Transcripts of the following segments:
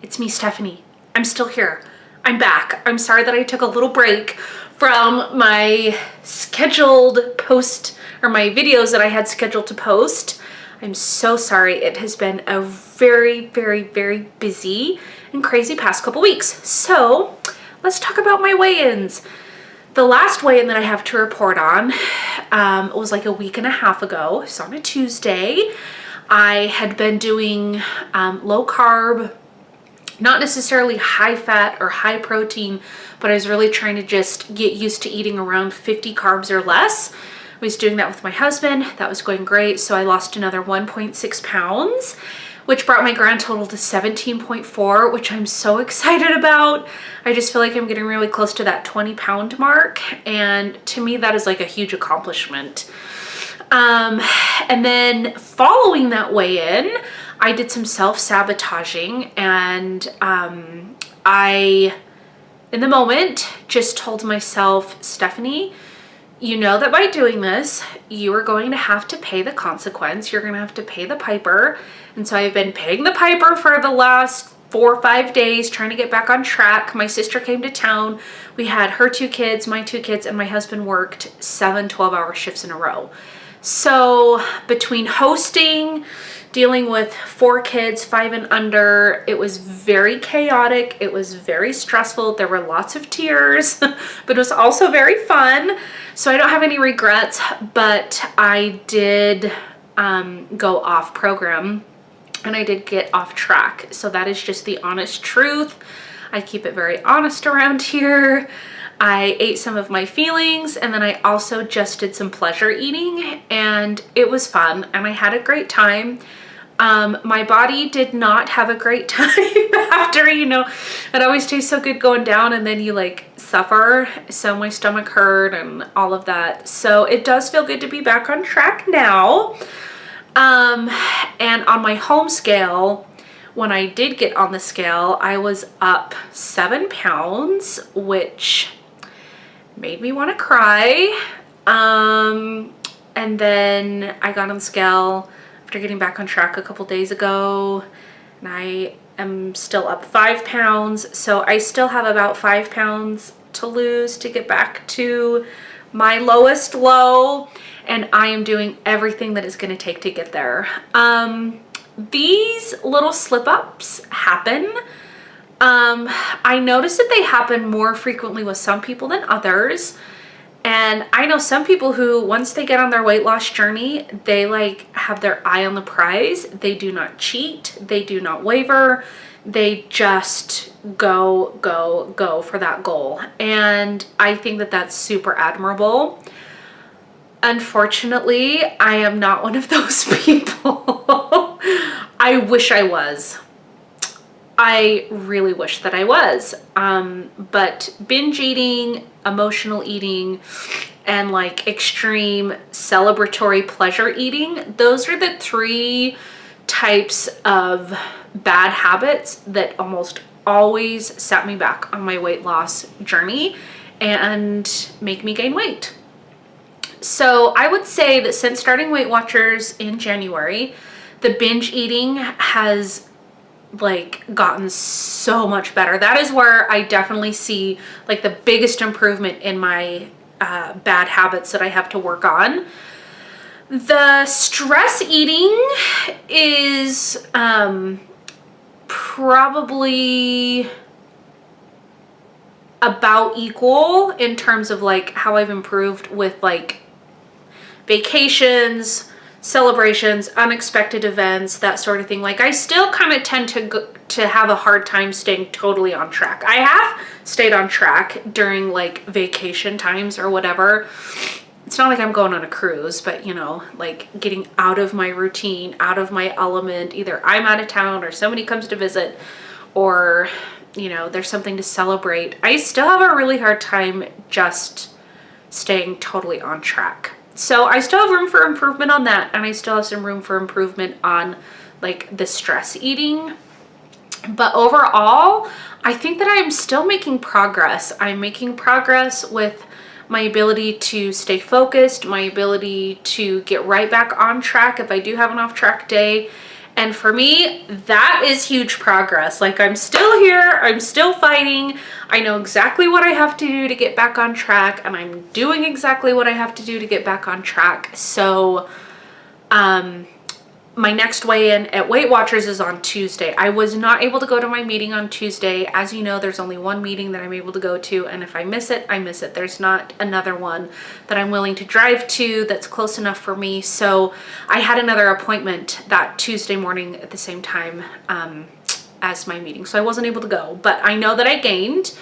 It's me, Stephanie. I'm still here. I'm back. I'm sorry that I took a little break from my scheduled post or my videos that I had scheduled to post. I'm so sorry. It has been a very, very, very busy and crazy past couple weeks. So let's talk about my weigh-ins. The last weigh-in that I have to report on was like a week and a half ago. So on a Tuesday, I had been doing low carb, not necessarily high fat or high protein, but I was really trying to just get used to eating around 50 carbs or less. I was doing that with my husband. That was going great. So I lost another 1.6 pounds, which brought my grand total to 17.4, which I'm so excited about. I just feel like I'm getting really close to that 20-pound mark. And to me, that is like a huge accomplishment. And then following that weigh-in, I did some self-sabotaging, and I, in the moment, just told myself, Stephanie, you know that by doing this, you are going to have to pay the consequence. You're going to have to pay the piper. And so I've been paying the piper for the last 4 or 5 days, trying to get back on track. My sister came to town. We had her 2 kids, my 2 kids, and my husband worked 7 12-hour shifts in a row. So between hosting, dealing with 4 kids, 5 and under, it was very chaotic. It was very stressful. There were lots of tears, but it was also very fun. So I don't have any regrets, but I did go off program and I did get off track. So that is just the honest truth. I keep it very honest around here. I ate some of my feelings, and then I also just did some pleasure eating, and it was fun and I had a great time. My body did not have a great time after, it always tastes so good going down and then you like suffer. So my stomach hurt and all of that. So it does feel good to be back on track now. And on my home scale, when I did get on the scale, I was up 7 pounds, which made me want to cry. And then I got on the scale after getting back on track a couple days ago, and I am still up 5 pounds. So I still have about 5 pounds to lose to get back to my lowest low, and I am doing everything that it's going to take to get there. These little slip-ups happen. I notice that they happen more frequently with some people than others. And I know some people who, once they get on their weight loss journey, they like have their eye on the prize. They do not cheat. They do not waver. They just go, go, go for that goal. And I think that that's super admirable. Unfortunately, I am not one of those people. I wish I was. I really wish that I was. But binge eating, emotional eating, and like extreme celebratory pleasure eating, those are the 3 types of bad habits that almost always set me back on my weight loss journey and make me gain weight. So I would say that since starting Weight Watchers in January, the binge eating has like gotten so much better. That is where I definitely see like the biggest improvement in my bad habits that I have to work on. The stress eating is probably about equal in terms of like how I've improved with like vacations, celebrations, unexpected events, that sort of thing. Like I still kind of tend to have a hard time staying totally on track. I have stayed on track during like vacation times or whatever. It's not like I'm going on a cruise, but like getting out of my routine, out of my element. Either I'm out of town or somebody comes to visit, or there's something to celebrate. I still have a really hard time just staying totally on track. So I still have room for improvement on that, and I still have some room for improvement on like the stress eating. But overall, I think that I'm still making progress. I'm making progress with my ability to stay focused, my ability to get right back on track if I do have an off-track day, And for me, that is huge progress. Like, I'm still here, I'm still fighting. I know exactly what I have to do to get back on track, and I'm doing exactly what I have to do to get back on track. So, my next weigh-in at Weight Watchers is on Tuesday. I was not able to go to my meeting on Tuesday. As you know, there's only one meeting that I'm able to go to, and if I miss it, I miss it. There's not another one that I'm willing to drive to that's close enough for me. So I had another appointment that Tuesday morning at the same time as my meeting. So I wasn't able to go, but I know that I gained.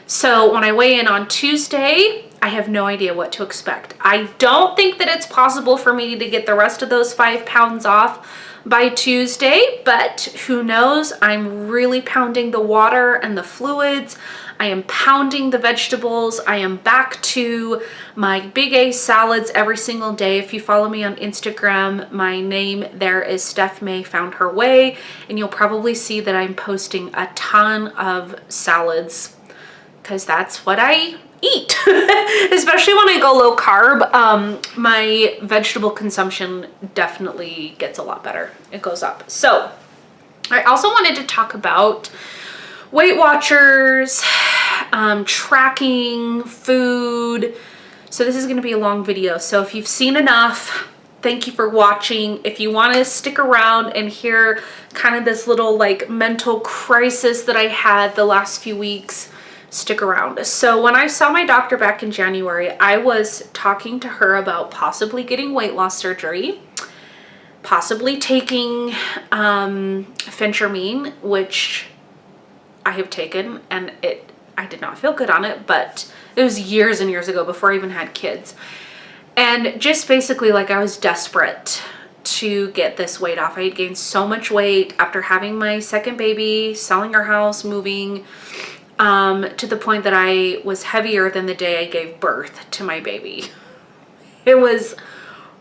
So when I weigh in on Tuesday, I have no idea what to expect. I don't think that it's possible for me to get the rest of those 5 pounds off by Tuesday, but who knows? I'm really pounding the water and the fluids. I am pounding the vegetables. I am back to my big A salads every single day. If you follow me on Instagram, my name there is Steph May Found Her Way, and you'll probably see that I'm posting a ton of salads because that's what I eat. Especially when I go low carb, my vegetable consumption definitely gets a lot better. It goes up. So I also wanted to talk about Weight Watchers, tracking food. So this is going to be a long video. So if you've seen enough, thank you for watching. If you want to stick around and hear kind of this little like mental crisis that I had the last few weeks, stick around. So when I saw my doctor back in January, I was talking to her about possibly getting weight loss surgery, possibly taking phentermine, which I have taken, and I did not feel good on it, but it was years and years ago before I even had kids. And just basically like I was desperate to get this weight off. I had gained so much weight after having my second baby, selling our house, moving, to the point that I was heavier than the day I gave birth to my baby. It was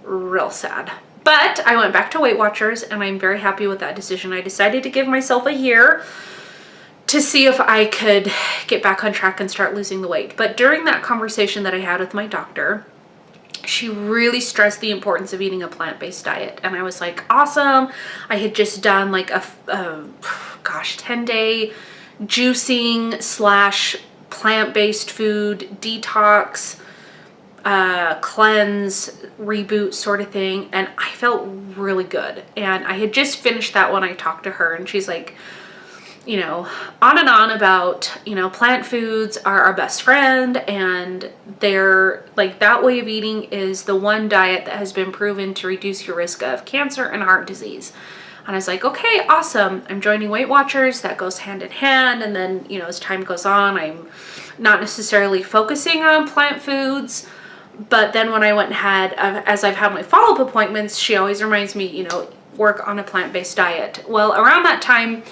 real sad. But I went back to Weight Watchers, and I'm very happy with that decision. I decided to give myself a year to see if I could get back on track and start losing the weight. But during that conversation that I had with my doctor, she really stressed the importance of eating a plant-based diet. And I was like, awesome. I had just done like a 10-day juicing / plant-based food detox, cleanse, reboot sort of thing. And I felt really good. And I had just finished that when I talked to her, and she's like, you know, on and on about, you know, plant foods are our best friend, and they're like, that way of eating is the one diet that has been proven to reduce your risk of cancer and heart disease. And I was like, okay, awesome. I'm joining Weight Watchers. That goes hand in hand. And then, you know, as time goes on, I'm not necessarily focusing on plant foods. But then when I went and had, as I've had my follow-up appointments, she always reminds me, you know, work on a plant-based diet. Well, around that time,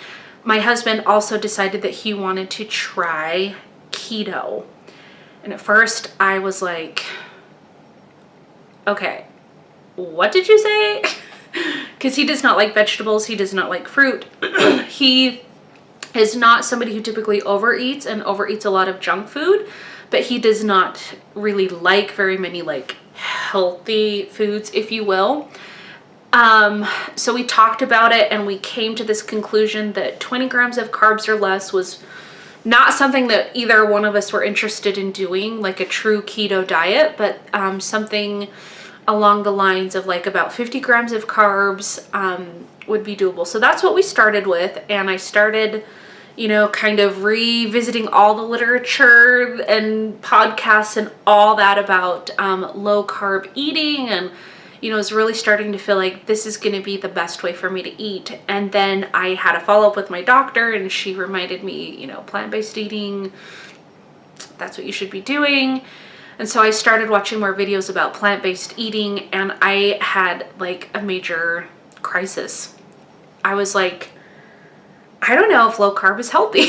my husband also decided that he wanted to try keto. And at first I was like, okay, what did you say? Because he does not like vegetables. He does not like fruit. He is not somebody who typically overeats and overeats a lot of junk food, but he does not really like very many like healthy foods, if you will. So we talked about it, and we came to this conclusion that 20 grams of carbs or less was not something that either one of us were interested in doing, like a true keto diet, but something along the lines of like about 50 grams of carbs would be doable. So that's what we started with, and I started, you know, kind of revisiting all the literature and podcasts and all that about low carb eating, and you know, was really starting to feel like this is going to be the best way for me to eat. And then I had a follow-up with my doctor, and she reminded me, you know, plant-based eating, that's what you should be doing. And so I started watching more videos about plant-based eating, and I had like a major crisis. I was like, I don't know if low carb is healthy.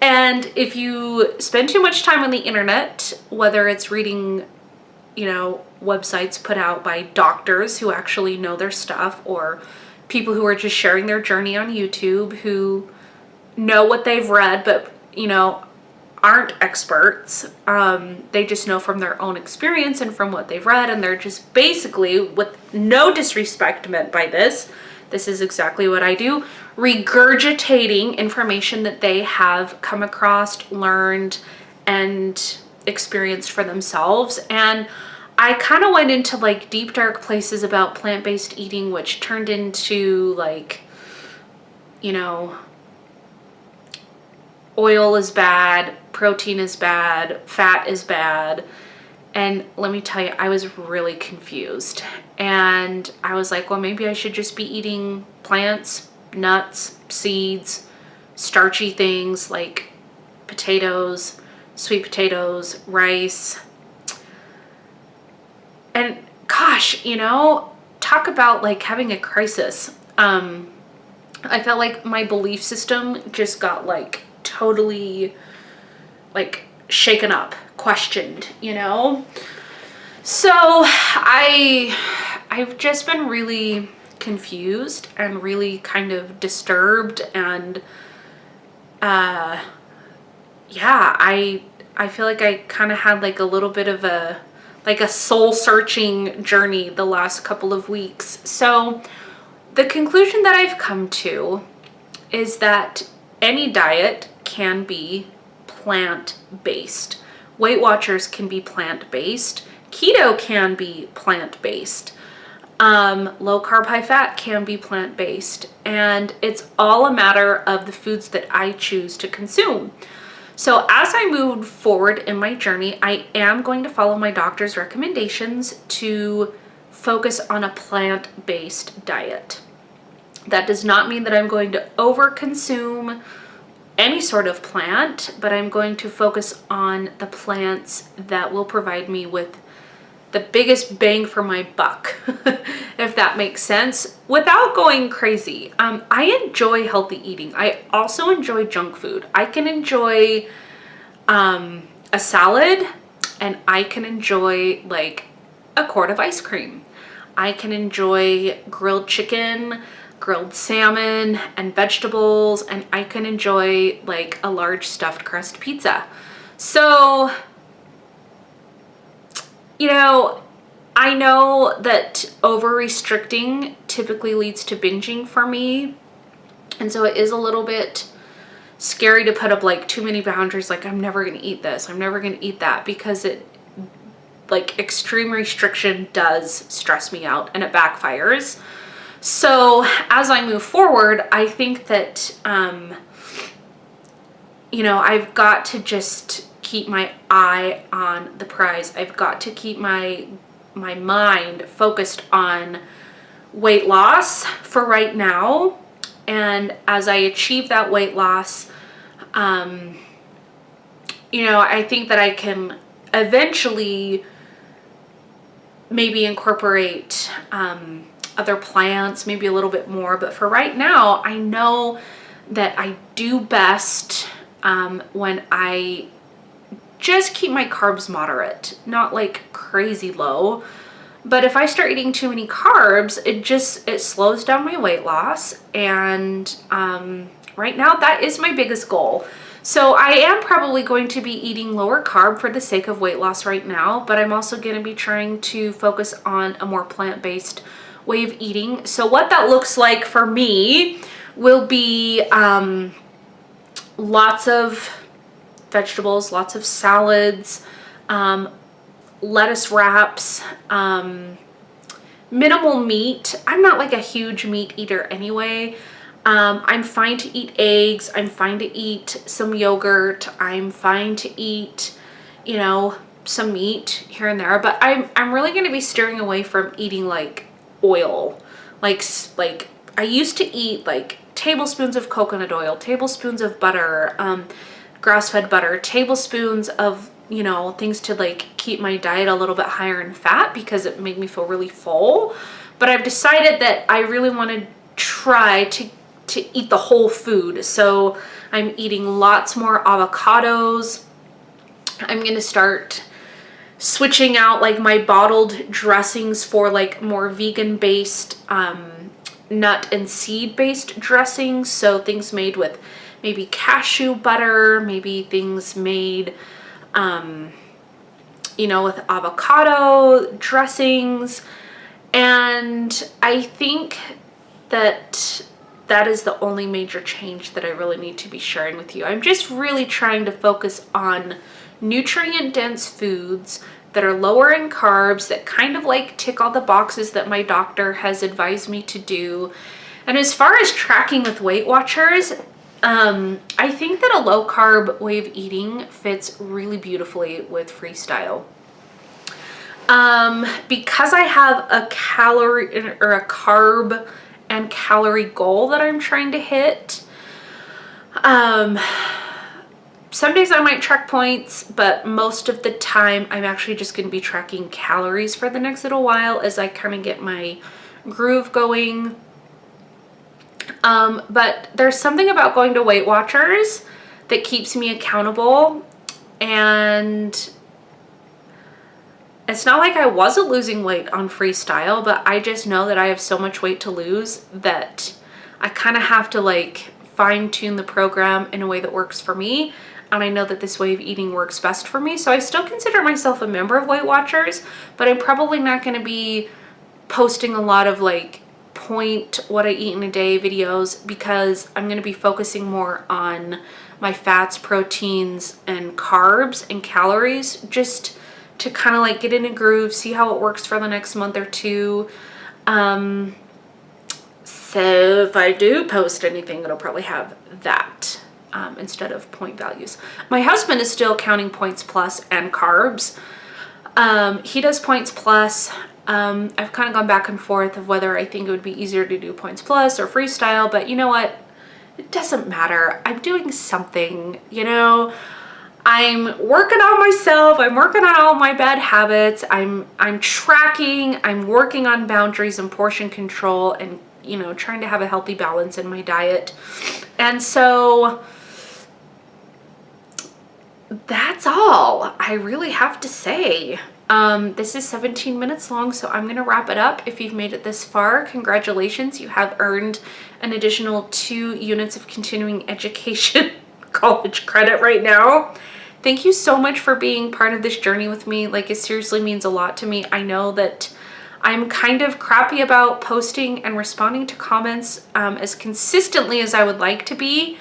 And if you spend too much time on the internet, whether it's reading, you know, websites put out by doctors who actually know their stuff, or people who are just sharing their journey on YouTube who know what they've read, but, you know, aren't experts. They just know from their own experience and from what they've read, and they're just basically, with no disrespect meant by this, This is exactly what I do, regurgitating information that they have come across, learned, and experienced for themselves. And I kind of went into like deep dark places about plant-based eating, which turned into like, you know, oil is bad, protein is bad, fat is bad. And let me tell you, I was really confused. And I was like, well, maybe I should just be eating plants, nuts, seeds, starchy things like potatoes, sweet potatoes, rice. And gosh, you know, talk about like having a crisis. I felt like my belief system just got like totally like shaken up, questioned, you know? So I've just been really confused and really kind of disturbed, and yeah, I feel like I kind of had like a little bit of a soul searching journey the last couple of weeks. So the conclusion that I've come to is that any diet can be plant-based. Weight Watchers can be plant-based. Keto can be plant-based. Low carb, high fat can be plant-based. And it's all a matter of the foods that I choose to consume. So as I move forward in my journey, I am going to follow my doctor's recommendations to focus on a plant-based diet. That does not mean that I'm going to overconsume any sort of plant, but I'm going to focus on the plants that will provide me with the biggest bang for my buck, if that makes sense, without going crazy. I enjoy healthy eating. I also enjoy junk food. I can enjoy a salad, and I can enjoy like a quart of ice cream. I can enjoy grilled chicken, grilled salmon, and vegetables, and I can enjoy like a large stuffed crust pizza. So, you know, I know that over restricting typically leads to binging for me, and so it is a little bit scary to put up like too many boundaries, like I'm never gonna eat this, I'm never gonna eat that, because it like extreme restriction does stress me out and it backfires. So as I move forward, I think that, you know, I've got to just keep my eye on the prize. I've got to keep my mind focused on weight loss for right now. And as I achieve that weight loss, you know, I think that I can eventually maybe incorporate, other plants, maybe a little bit more, but for right now, I know that I do best when I just keep my carbs moderate, not like crazy low. But if I start eating too many carbs, it slows down my weight loss. And right now, that is my biggest goal. So I am probably going to be eating lower carb for the sake of weight loss right now, but I'm also going to be trying to focus on a more plant-based way of eating. So what that looks like for me will be lots of vegetables, lots of salads, lettuce wraps, minimal meat. I'm not like a huge meat eater anyway. I'm fine to eat eggs. I'm fine to eat some yogurt. I'm fine to eat, you know, some meat here and there. But I'm really going to be steering away from eating like oil. Like I used to eat like tablespoons of coconut oil, tablespoons of butter, grass-fed butter, tablespoons of, you know, things to like keep my diet a little bit higher in fat because it made me feel really full. But I've decided that I really want to try to eat the whole food. So I'm eating lots more avocados. I'm going to start switching out like my bottled dressings for like more vegan-based, nut and seed-based dressings. So things made with maybe cashew butter, maybe things made, you know, with avocado dressings. And I think that is the only major change that I really need to be sharing with you. I'm just really trying to focus on nutrient-dense foods that are lower in carbs, that kind of like tick all the boxes that my doctor has advised me to do. And as far as tracking with Weight Watchers, I think that a low carb way of eating fits really beautifully with Freestyle. Because I have a calorie or a carb and calorie goal that I'm trying to hit, some days I might track points, but most of the time I'm actually just going to be tracking calories for the next little while as I kind of get my groove going. But there's something about going to Weight Watchers that keeps me accountable, and it's not like I wasn't losing weight on Freestyle, but I just know that I have so much weight to lose that I kind of have to like fine tune the program in a way that works for me. And I know that this way of eating works best for me. So I still consider myself a member of Weight Watchers, but I'm probably not going to be posting a lot of like point what I eat in a day videos, because I'm going to be focusing more on my fats, proteins, and carbs and calories, just to kind of like get in a groove, see how it works for the next month or two. So if I do post anything, it'll probably have that instead of point values. My husband is still counting points plus and carbs. He does points plus. I've kind of gone back and forth of whether I think it would be easier to do points plus or Freestyle, but you know what? It doesn't matter. I'm doing something, you know. I'm working on myself. I'm working on all my bad habits. I'm tracking. I'm working on boundaries and portion control, and you know, trying to have a healthy balance in my diet. And so that's all I really have to say. This is 17 minutes long, so I'm gonna wrap it up. If you've made it this far, congratulations. You have earned an additional 2 units of continuing education college credit right now. Thank you so much for being part of this journey with me. Like, it seriously means a lot to me. I know that I'm kind of crappy about posting and responding to comments as consistently as I would like to be.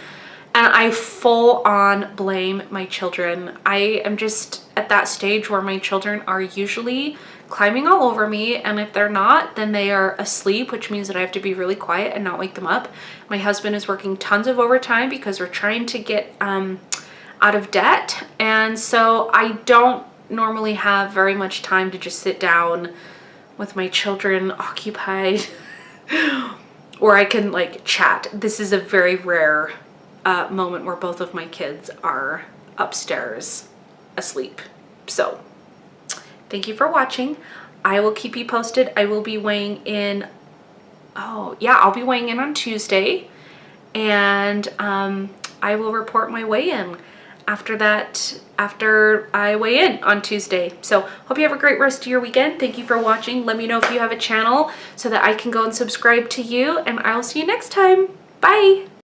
And I full on blame my children. I am just at that stage where my children are usually climbing all over me, and if they're not, then they are asleep, which means that I have to be really quiet and not wake them up. My husband is working tons of overtime because we're trying to get out of debt, and so I don't normally have very much time to just sit down with my children occupied or I can like chat. This is a very rare moment where both of my kids are upstairs asleep. So thank you for watching. I will keep you posted. I will be weighing in, I'll be weighing in on Tuesday, and I will report my weigh-in after I weigh in on Tuesday. So hope you have a great rest of your weekend. Thank you for watching. Let me know if you have a channel so that I can go and subscribe to you, and I will see you next time. Bye.